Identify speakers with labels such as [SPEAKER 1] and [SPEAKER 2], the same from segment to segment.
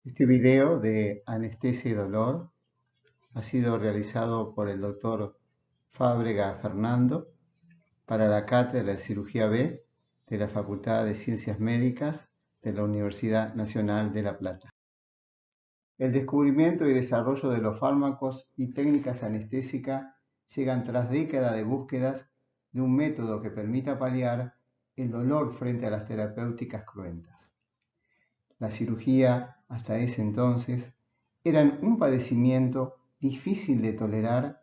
[SPEAKER 1] Este video de anestesia y dolor ha sido realizado por el doctor Fábrega Fernando para la Cátedra de Cirugía B de la Facultad de Ciencias Médicas de la Universidad Nacional de La Plata. El descubrimiento y desarrollo de los fármacos y técnicas anestésicas llegan tras décadas de búsquedas de un método que permita paliar el dolor frente a las terapéuticas cruentas. La cirugía, hasta ese entonces, era un padecimiento difícil de tolerar,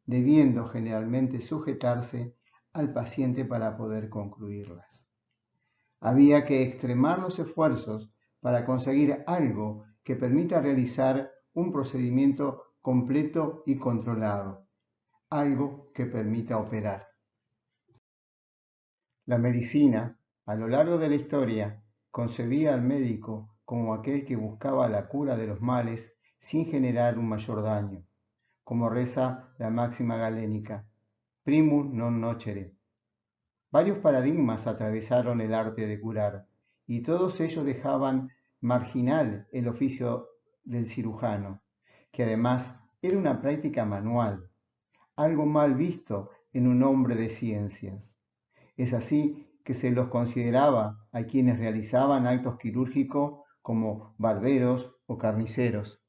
[SPEAKER 1] debiendo generalmente sujetarse al paciente para poder concluirlas. Había que extremar los esfuerzos para conseguir algo que permita realizar un procedimiento completo y controlado, algo que permita operar. La medicina, a lo largo de la historia, concebía al médico como aquel que buscaba la cura de los males sin generar un mayor daño, como reza la máxima galénica, primum non nocere. Varios paradigmas atravesaron el arte de curar, y todos ellos dejaban marginal el oficio del cirujano, que además era una práctica manual, algo mal visto en un hombre de ciencias. Es así que se los consideraba a quienes realizaban actos quirúrgicos como barberos o carniceros.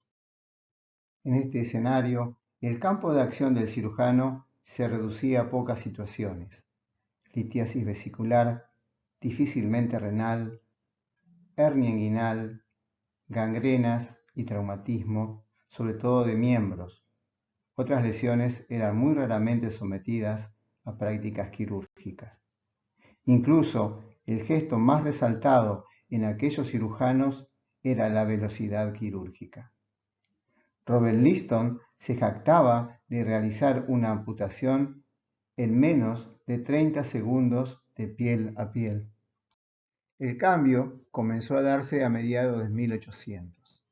[SPEAKER 1] En este escenario, el campo de acción del cirujano se reducía a pocas situaciones: litiasis vesicular, difícilmente renal, hernia inguinal, gangrenas y traumatismo, sobre todo de miembros. Otras lesiones eran muy raramente sometidas a prácticas quirúrgicas. Incluso el gesto más resaltado en aquellos cirujanos era la velocidad quirúrgica. Robert Liston se jactaba de realizar una amputación en menos de 30 segundos de piel a piel. El cambio comenzó a darse a mediados de 1800.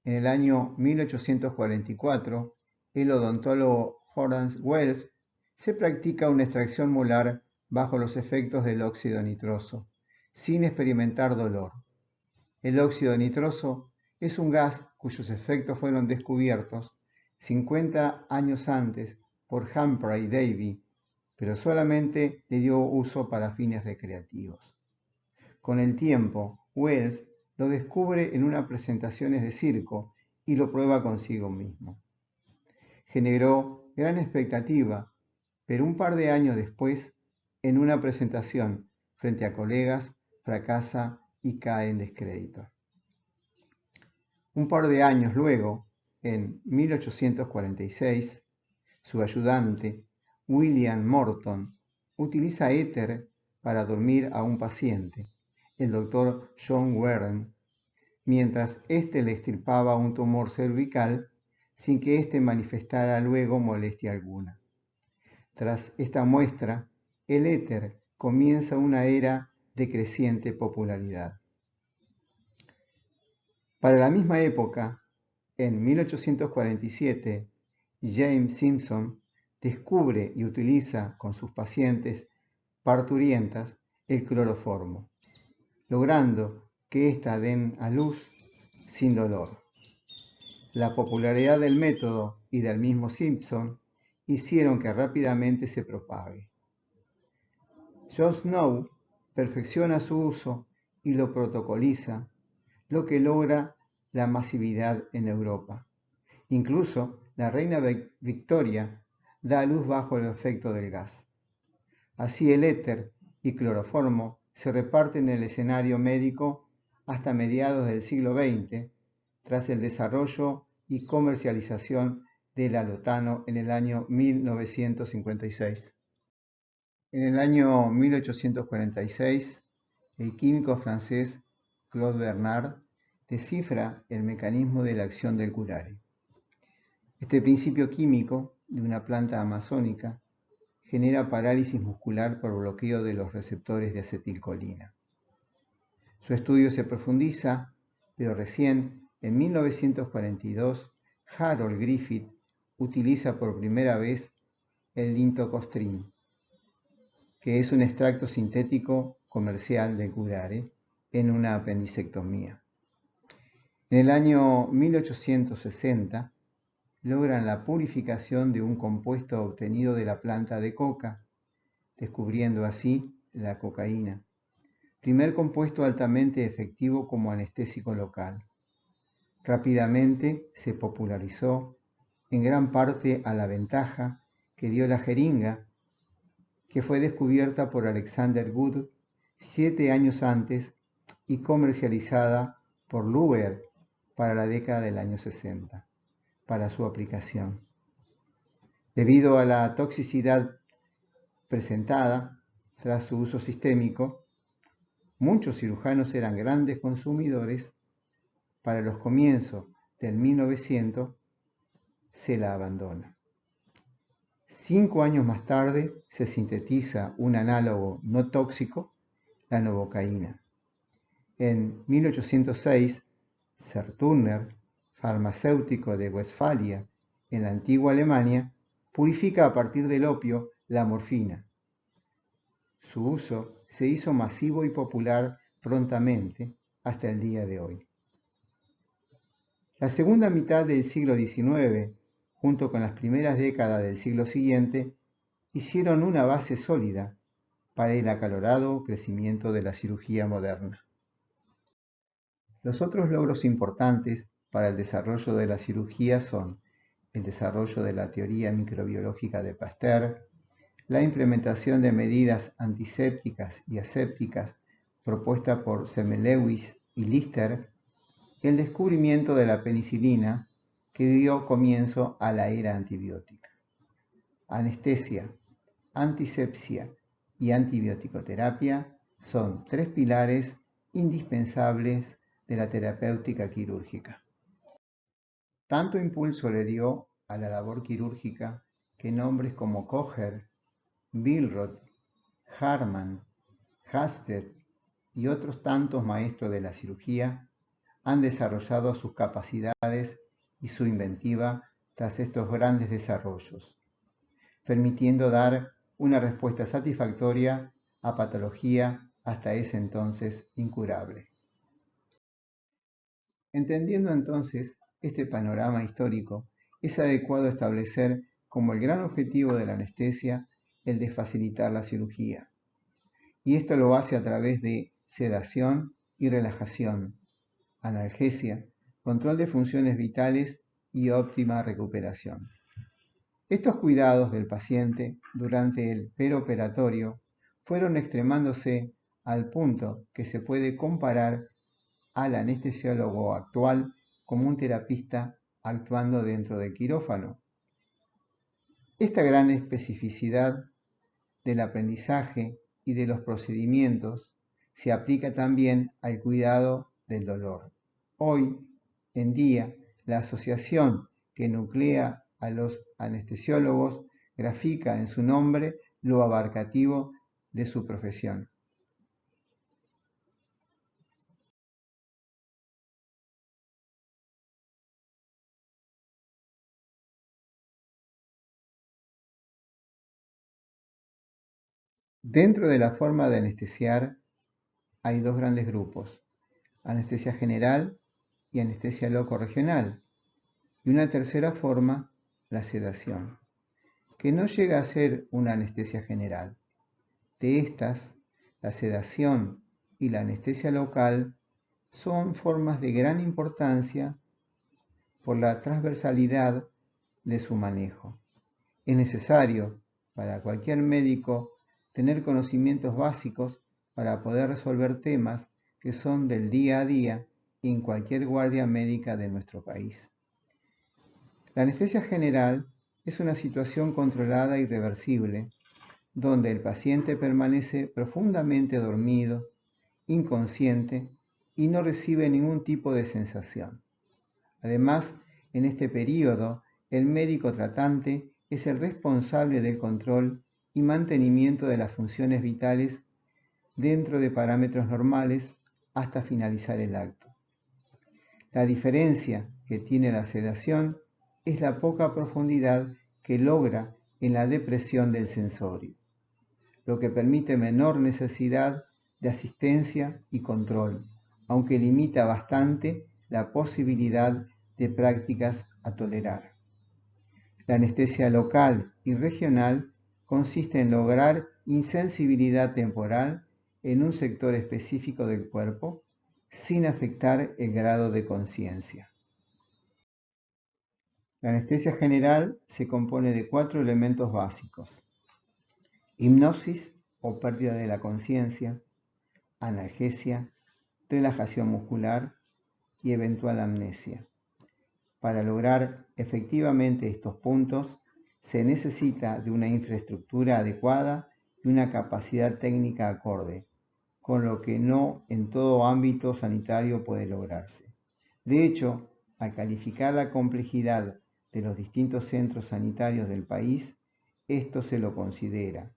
[SPEAKER 1] En el año 1844, el odontólogo Horace Wells se practica una extracción molar bajo los efectos del óxido nitroso, sin experimentar dolor. El óxido nitroso es un gas cuyos efectos fueron descubiertos 50 años antes por Humphrey Davy, pero solamente le dio uso para fines recreativos. Con el tiempo, Wells lo descubre en unas presentaciones de circo y lo prueba consigo mismo. Generó gran expectativa, pero un par de años después, en una presentación frente a colegas, fracasa y cae en descrédito. Un par de años luego, en 1846, su ayudante, William Morton, utiliza éter para dormir a un paciente, el doctor John Warren, mientras éste le extirpaba un tumor cervical sin que éste manifestara luego molestia alguna. Tras esta muestra, el éter comienza una era de creciente popularidad. Para la misma época, en 1847, James Simpson descubre y utiliza con sus pacientes parturientas el cloroformo, logrando que ésta den a luz sin dolor. La popularidad del método y del mismo Simpson hicieron que rápidamente se propague. John Snow perfecciona su uso y lo protocoliza, lo que logra la masividad en Europa. Incluso la reina Victoria da a luz bajo el efecto del gas. Así el éter y cloroformo se reparten en el escenario médico hasta mediados del siglo XX, tras el desarrollo y comercialización del alotano en el año 1956. En el año 1846, el químico francés Claude Bernard descifra el mecanismo de la acción del curare. Este principio químico de una planta amazónica genera parálisis muscular por bloqueo de los receptores de acetilcolina. Su estudio se profundiza, pero recién en 1942 Harold Griffith utiliza por primera vez el lintocostrin, que es un extracto sintético comercial de curare, en una apendicectomía. En el año 1860 logran la purificación de un compuesto obtenido de la planta de coca, descubriendo así la cocaína, primer compuesto altamente efectivo como anestésico local. Rápidamente se popularizó, en gran parte a la ventaja que dio la jeringa, que fue descubierta por Alexander Wood 7 años antes y comercializada por Luer para la década del año 60, para su aplicación. Debido a la toxicidad presentada tras su uso sistémico, muchos cirujanos eran grandes consumidores. Para los comienzos del 1900 se la abandona. 5 años más tarde se sintetiza un análogo no tóxico, la novocaína. En 1806, Serturner, farmacéutico de Westfalia, en la antigua Alemania, purifica a partir del opio la morfina. Su uso se hizo masivo y popular prontamente hasta el día de hoy. La segunda mitad del siglo XIX, junto con las primeras décadas del siglo siguiente, hicieron una base sólida para el acalorado crecimiento de la cirugía moderna. Los otros logros importantes para el desarrollo de la cirugía son el desarrollo de la teoría microbiológica de Pasteur, la implementación de medidas antisépticas y asépticas propuesta por Semmelweis y Lister, el descubrimiento de la penicilina que dio comienzo a la era antibiótica. Anestesia, antisepsia y antibiótico-terapia son 3 pilares indispensables de la terapéutica quirúrgica. Tanto impulso le dio a la labor quirúrgica que nombres como Kocher, Billroth, Harman, Hastet y otros tantos maestros de la cirugía han desarrollado sus capacidades y su inventiva tras estos grandes desarrollos, permitiendo dar una respuesta satisfactoria a patología hasta ese entonces incurable. Entendiendo entonces este panorama histórico, es adecuado establecer como el gran objetivo de la anestesia el de facilitar la cirugía. Y esto lo hace a través de sedación y relajación, analgesia, control de funciones vitales y óptima recuperación. Estos cuidados del paciente durante el peroperatorio fueron extremándose al punto que se puede comparar al anestesiólogo actual como un terapista actuando dentro del quirófano. Esta gran especificidad del aprendizaje y de los procedimientos se aplica también al cuidado del dolor. Hoy en día, la asociación que nuclea a los anestesiólogos grafica en su nombre lo abarcativo de su profesión. Dentro de la forma de anestesiar hay 2 grandes grupos: anestesia general y anestesia locorregional, y una tercera forma, la sedación, que no llega a ser una anestesia general. De estas, la sedación y la anestesia local son formas de gran importancia por la transversalidad de su manejo. Es necesario para cualquier médico tener conocimientos básicos para poder resolver temas que son del día a día en cualquier guardia médica de nuestro país. La anestesia general es una situación controlada y reversible, donde el paciente permanece profundamente dormido, inconsciente y no recibe ningún tipo de sensación. Además, en este periodo, el médico tratante es el responsable del control y mantenimiento de las funciones vitales dentro de parámetros normales hasta finalizar el acto. La diferencia que tiene la sedación es la poca profundidad que logra en la depresión del sensorio, lo que permite menor necesidad de asistencia y control, aunque limita bastante la posibilidad de prácticas a tolerar. La anestesia local y regional consiste en lograr insensibilidad temporal en un sector específico del cuerpo sin afectar el grado de conciencia. La anestesia general se compone de 4 elementos básicos: hipnosis o pérdida de la conciencia, analgesia, relajación muscular y eventual amnesia. Para lograr efectivamente estos puntos, se necesita de una infraestructura adecuada y una capacidad técnica acorde, con lo que no en todo ámbito sanitario puede lograrse. De hecho, al calificar la complejidad de los distintos centros sanitarios del país, esto se lo considera,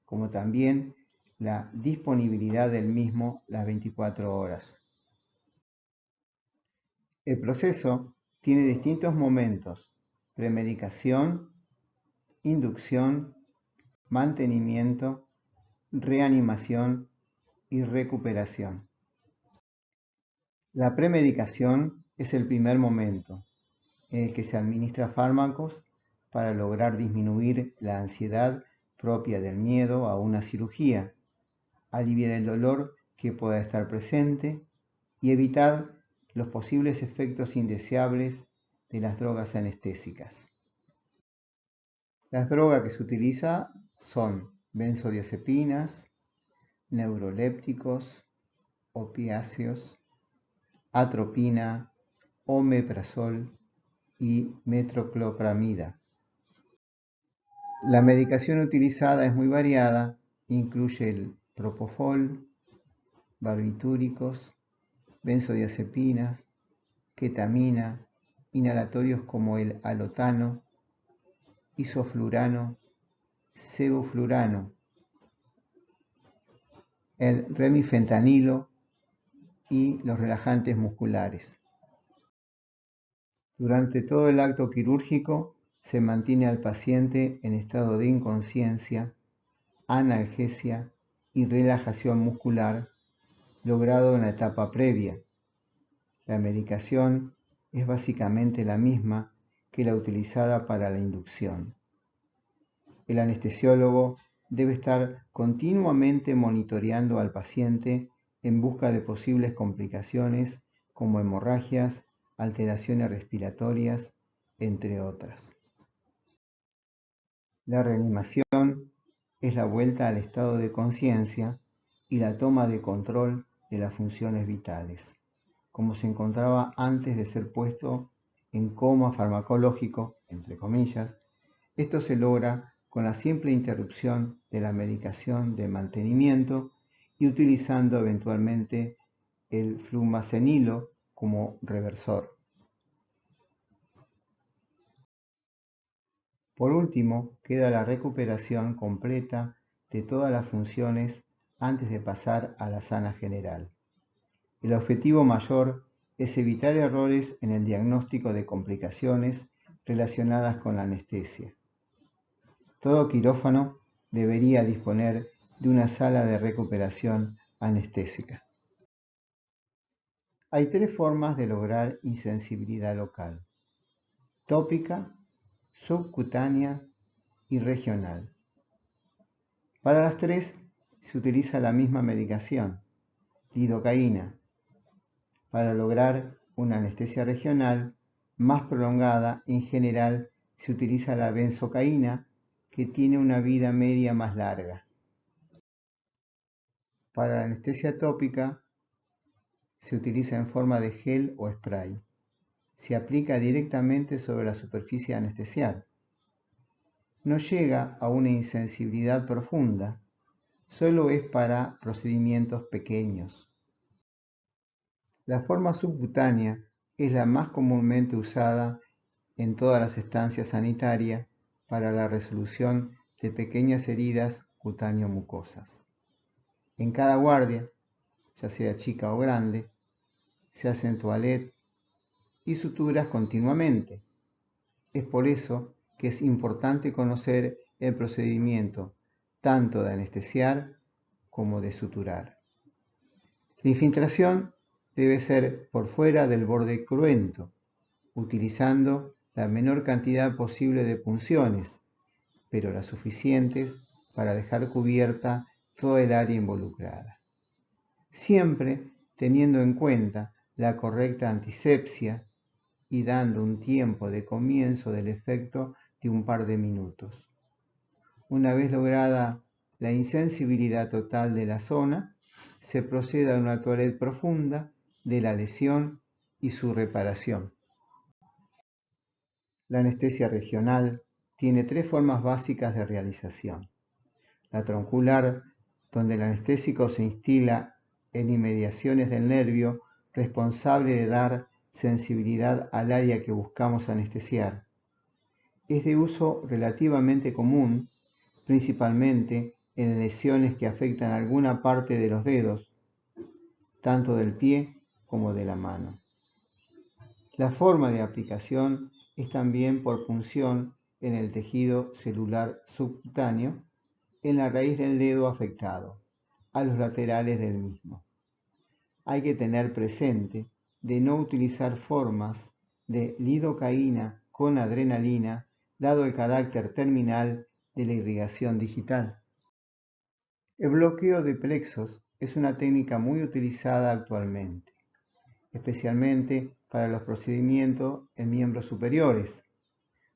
[SPEAKER 1] como también la disponibilidad del mismo las 24 horas. El proceso tiene distintos momentos: premedicación, inducción, mantenimiento, reanimación y recuperación. La premedicación es el primer momento en el que se administra fármacos para lograr disminuir la ansiedad propia del miedo a una cirugía, aliviar el dolor que pueda estar presente y evitar los posibles efectos indeseables de las drogas anestésicas. Las drogas que se utilizan son benzodiazepinas, neurolépticos, opiáceos, atropina, omeprazol y metoclopramida. La medicación utilizada es muy variada, incluye el propofol, barbitúricos, benzodiazepinas, ketamina, inhalatorios como el alotano, isoflurano, sevoflurano, el remifentanilo y los relajantes musculares. Durante todo el acto quirúrgico se mantiene al paciente en estado de inconsciencia, analgesia y relajación muscular, logrado en la etapa previa. La medicación es básicamente la misma que la utilizada para la inducción. El anestesiólogo debe estar continuamente monitoreando al paciente en busca de posibles complicaciones como hemorragias, alteraciones respiratorias, entre otras. La reanimación es la vuelta al estado de conciencia y la toma de control de las funciones vitales, como se encontraba antes de ser puesto en coma farmacológico, entre comillas. Esto se logra con la simple interrupción de la medicación de mantenimiento y utilizando eventualmente el flumacenilo como reversor. Por último, queda la recuperación completa de todas las funciones antes de pasar a la sana general. El objetivo mayor es evitar errores en el diagnóstico de complicaciones relacionadas con la anestesia. Todo quirófano debería disponer de una sala de recuperación anestésica. Hay 3 formas de lograr insensibilidad local: tópica, subcutánea y regional. Para las 3 se utiliza la misma medicación, lidocaína. Para lograr una anestesia regional más prolongada, en general se utiliza la benzocaína, que tiene una vida media más larga. Para la anestesia tópica se utiliza en forma de gel o spray. Se aplica directamente sobre la superficie anestesial. No llega a una insensibilidad profunda, solo es para procedimientos pequeños. La forma subcutánea es la más comúnmente usada en todas las estancias sanitarias para la resolución de pequeñas heridas cutáneo-mucosas. En cada guardia, ya sea chica o grande, se hacen toilet y suturas continuamente. Es por eso que es importante conocer el procedimiento tanto de anestesiar como de suturar. La infiltración debe ser por fuera del borde cruento, utilizando la menor cantidad posible de punciones, pero las suficientes para dejar cubierta toda el área involucrada. Siempre teniendo en cuenta la correcta antisepsia y dando un tiempo de comienzo del efecto de un par de minutos. Una vez lograda la insensibilidad total de la zona, se procede a una toilette profunda de la lesión y su reparación. La anestesia regional tiene tres formas básicas de realización. La troncular, donde el anestésico se instila en inmediaciones del nervio responsable de dar sensibilidad al área que buscamos anestesiar. Es de uso relativamente común, principalmente en lesiones que afectan alguna parte de los dedos, tanto del pie como de la mano. La forma de aplicación es también por punción en el tejido celular subcutáneo, en la raíz del dedo afectado, a los laterales del mismo. Hay que tener presente de no utilizar formas de lidocaína con adrenalina, dado el carácter terminal de la irrigación digital. El bloqueo de plexos es una técnica muy utilizada actualmente, especialmente para los procedimientos en miembros superiores.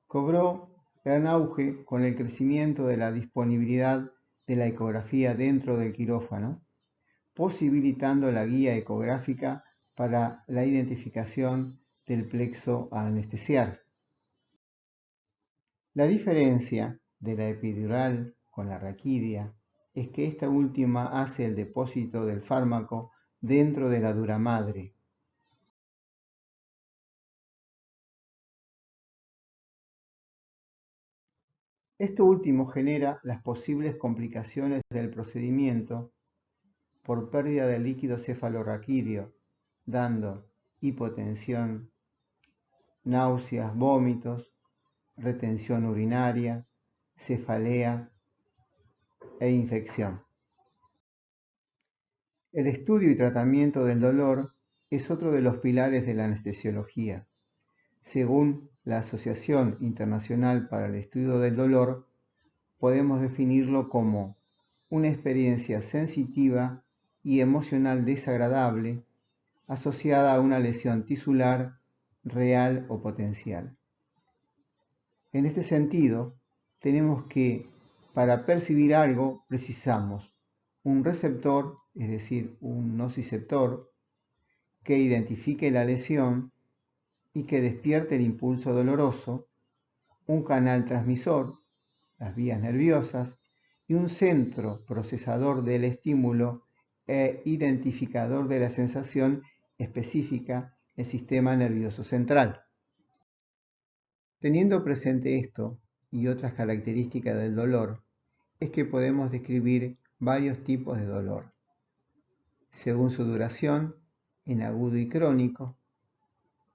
[SPEAKER 1] Cobró gran auge con el crecimiento de la disponibilidad de la ecografía dentro del quirófano, posibilitando la guía ecográfica para la identificación del plexo a anestesiar. La diferencia de la epidural con la raquidia es que esta última hace el depósito del fármaco dentro de la dura madre. Esto último genera las posibles complicaciones del procedimiento por pérdida de líquido cefalorraquídeo, dando hipotensión, náuseas, vómitos, retención urinaria, cefalea e infección. El estudio y tratamiento del dolor es otro de los pilares de la anestesiología. Según la Asociación Internacional para el Estudio del Dolor, podemos definirlo como una experiencia sensitiva y emocional desagradable asociada a una lesión tisular real o potencial. En este sentido, tenemos que, para percibir algo, precisamos un receptor, es decir, un nociceptor, que identifique la lesión y que despierte el impulso doloroso, un canal transmisor, las vías nerviosas, y un centro procesador del estímulo e identificador de la sensación específica, el sistema nervioso central. Teniendo presente esto y otras características del dolor, es que podemos describir varios tipos de dolor, según su duración, en agudo y crónico,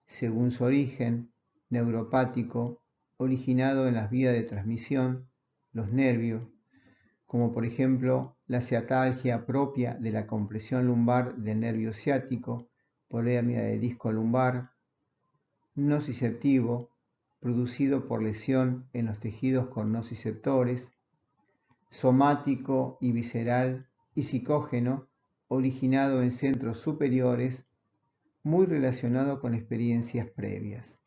[SPEAKER 1] según su origen, neuropático, originado en las vías de transmisión, los nervios, como por ejemplo la ciatalgia propia de la compresión lumbar del nervio ciático por hernia de disco lumbar, nociceptivo, producido por lesión en los tejidos con nociceptores, somático y visceral y psicógeno, originado en centros superiores, muy relacionado con experiencias previas,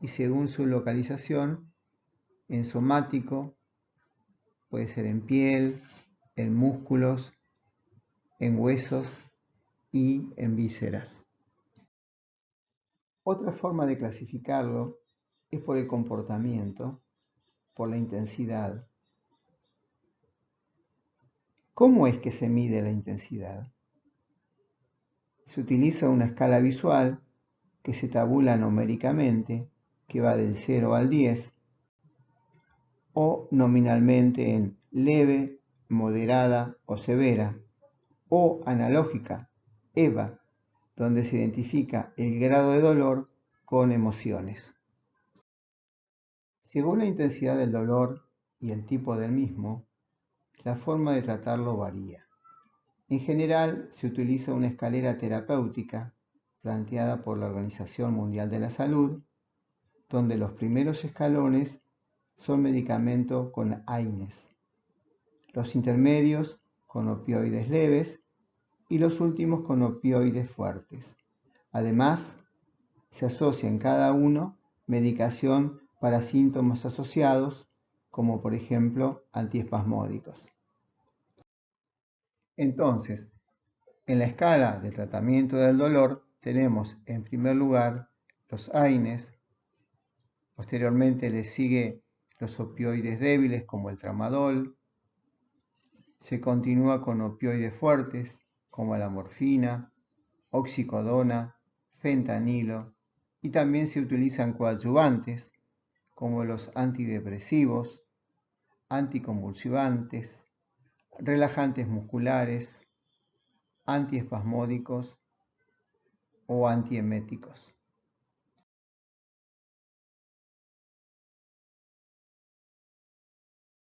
[SPEAKER 1] y según su localización, en somático, puede ser en piel, en músculos, en huesos y en vísceras. Otra forma de clasificarlo es por el comportamiento, por la intensidad. ¿Cómo es que se mide la intensidad? Se utiliza una escala visual que se tabula numéricamente, que va del 0 al 10, o nominalmente en leve, moderada o severa, o analógica, EVA, donde se identifica el grado de dolor con emociones. Según la intensidad del dolor y el tipo del mismo, la forma de tratarlo varía. En general, se utiliza una escalera terapéutica planteada por la Organización Mundial de la Salud, donde los primeros escalones son medicamentos con AINES, los intermedios con opioides leves y los últimos con opioides fuertes. Además, se asocia en cada uno medicación para síntomas asociados, como por ejemplo antiespasmódicos. Entonces, en la escala de tratamiento del dolor tenemos en primer lugar los AINES, posteriormente le sigue los opioides débiles como el tramadol, se continúa con opioides fuertes como la morfina, oxicodona, fentanilo, y también se utilizan coadyuvantes como los antidepresivos, anticonvulsivantes, relajantes musculares, antiespasmódicos o antieméticos.